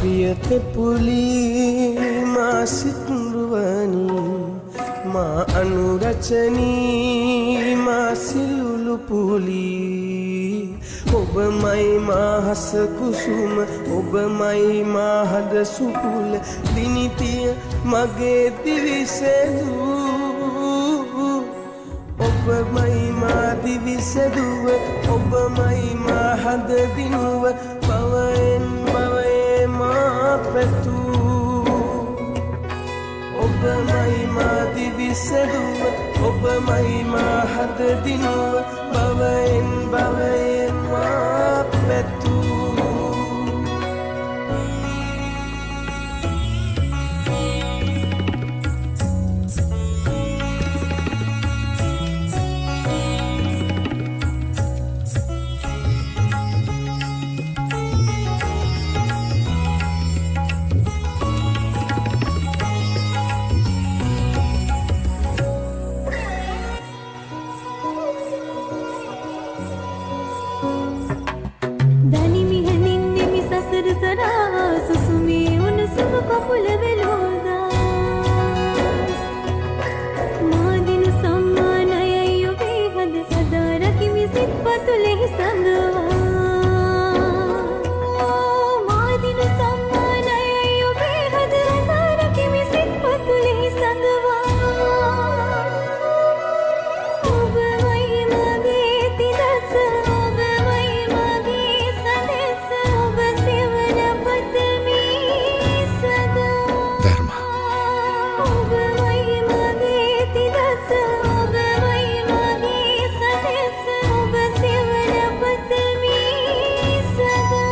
පියත පුලි මා සිතුරුවනි මා අනුරචනී මා සිලුලු පුලි ඔබමයි මා හස කුසුම ඔබමයි මා හද සුකුල දිනිතිය මගේ දිවිසෙදු ඔබමයි මා දිවිසෙදුව ඔබමයි මා හද දිනුව බවයෙන් බවයේ මා පැතු ඔබමයි මා දිවිසෙදුව ඔබමයි මා හද දිනුව බවයෙන් බවයේ මා පැතු